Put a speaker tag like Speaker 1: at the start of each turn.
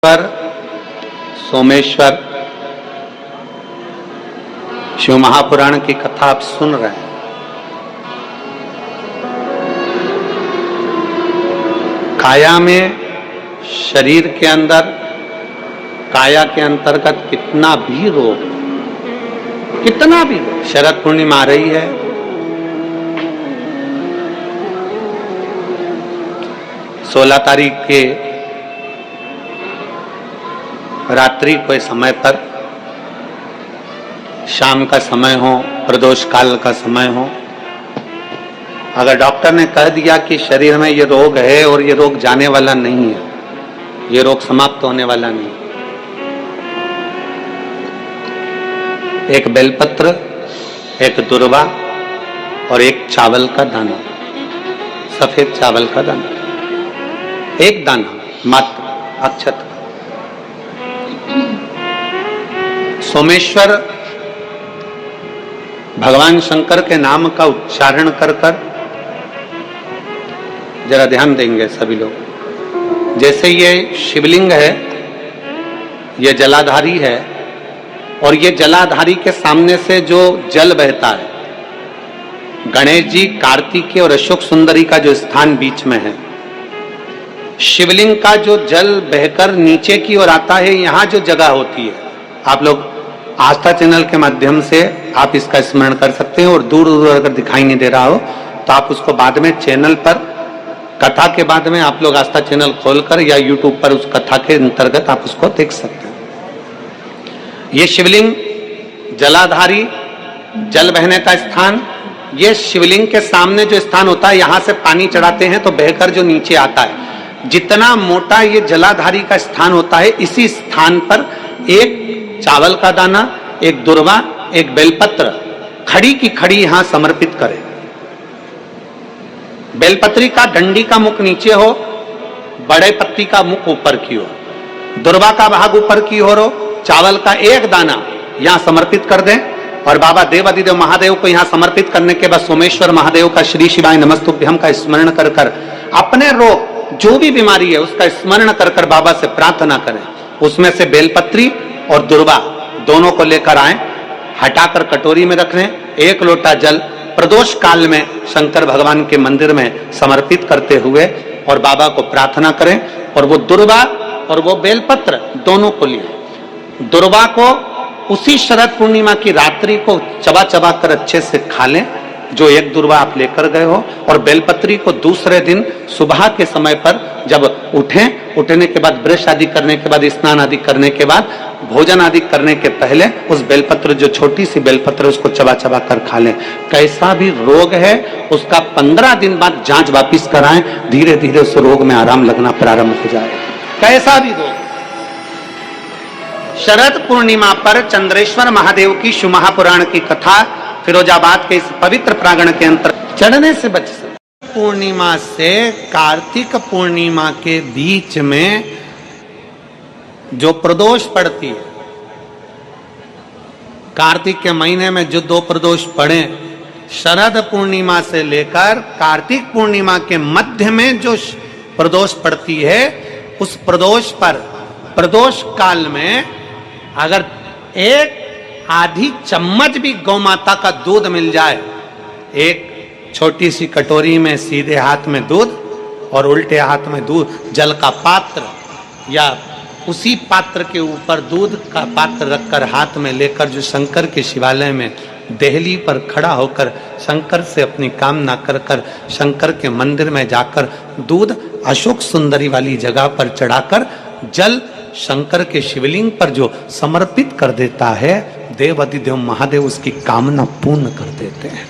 Speaker 1: पर सोमेश्वर शिव महापुराण की कथा आप सुन रहे हैं। काया में, शरीर के अंदर, काया के अंतर्गत कितना भी रोग, शरद पूर्णिमा आ रही है। सोलह तारीख के रात्रि के समय पर, शाम का समय हो, प्रदोष काल का समय हो, अगर डॉक्टर ने कह दिया कि शरीर में ये रोग है और ये रोग जाने वाला नहीं है, ये रोग समाप्त होने वाला नहीं, एक बेलपत्र, एक दुर्वा और एक चावल का दाना, सफेद चावल का दाना, एक दाना मात्र अक्षत। सोमेश्वर भगवान शंकर के नाम का उच्चारण कर कर, जरा ध्यान देंगे सभी लोग। जैसे ये शिवलिंग है, ये जलाधारी है, और ये जलाधारी के सामने से जो जल बहता है, गणेश जी, कार्तिकेय और अशोक सुंदरी का जो स्थान बीच में है, शिवलिंग का जो जल बहकर नीचे की ओर आता है, यहाँ जो जगह होती है, आप लोग आस्था चैनल के माध्यम से आप इसका स्मरण कर सकते हैं। और दूर दूर अगर दिखाई नहीं दे रहा हो तो आप उसको बाद में चैनल पर, कथा के बाद में आप लोग आस्था चैनल खोलकर या यूट्यूब पर उस कथा के अंतर्गत आप उसको देख सकते हैं। ये शिवलिंग जलाधारी, जल बहने का स्थान, ये शिवलिंग के सामने जो स्थान होता है, यहां से पानी चढ़ाते हैं तो बहकर जो नीचे आता है, जितना मोटा ये जलाधारी का स्थान होता है, इसी स्थान पर एक चावल का दाना, एक दुर्वा, एक बेलपत्र खड़ी की खड़ी यहां समर्पित करें। बेलपत्री का डंडी का मुख नीचे हो, बड़े पत्ती का मुख ऊपर की ओर, दुर्वा का भाग ऊपर की ओर हो, चावल का एक दाना यहां समर्पित कर दें। और बाबा देवादिदेव महादेव को यहां समर्पित करने के बाद सोमेश्वर महादेव का श्री शिवाय नमस्तुभ्यम का स्मरण कर कर अपने रोग, जो भी बीमारी है उसका स्मरण कर कर बाबा से प्रार्थना करें। उसमें से बेलपत्री और दुर्वा दोनों को लेकर आए, हटाकर कटोरी में रख लें। एक लोटा जल प्रदोष काल में शंकर भगवान के मंदिर में समर्पित करते हुए और बाबा को प्रार्थना करें। और वो दुर्वा और वो बेलपत्र दोनों को लिए, दुर्वा को उसी शरद पूर्णिमा की रात्रि को चबा चबा कर अच्छे से खा लें, जो एक दुर्वा आप लेकर गए हो। और बेलपत्री को दूसरे दिन सुबह के समय पर जब उठने के बाद, ब्रश आदि करने के बाद, स्नान आदि करने के बाद, भोजन आदि करने के पहले उस बेलपत्र, जो छोटी सी बेलपत्र, उसको चबा चबा कर खा लें। कैसा भी रोग है उसका 15 दिन बाद जांच वापिस कराएं, धीरे धीरे उस रोग में आराम लगना प्रारंभ हो जाए। कैसा भी रोग। शरद पूर्णिमा पर चंद्रेश्वर महादेव की शिव महापुराण की कथा फिरोजाबाद के इस पवित्र प्रांगण के अंतर चढ़ने से बच सकते। पूर्णिमा से कार्तिक पूर्णिमा के बीच में जो प्रदोष पड़ती है, कार्तिक के महीने में जो 2 प्रदोष पड़े, शरद पूर्णिमा से लेकर कार्तिक पूर्णिमा के मध्य में जो प्रदोष पड़ती है, उस प्रदोष पर, प्रदोष काल में अगर एक आधी चम्मच भी गौ माता का दूध मिल जाए, एक छोटी सी कटोरी में सीधे हाथ में दूध और उल्टे हाथ में दूध, जल का पात्र या उसी पात्र के ऊपर दूध का पात्र रखकर हाथ में लेकर जो शंकर के शिवालय में देहली पर खड़ा होकर शंकर से अपनी कामना कर कर शंकर के मंदिर में जाकर दूध अशोक सुंदरी वाली जगह पर चढ़ाकर जल शंकर के शिवलिंग पर जो समर्पित कर देता है, देवादिदेव महादेव उसकी कामना पूर्ण कर देते हैं।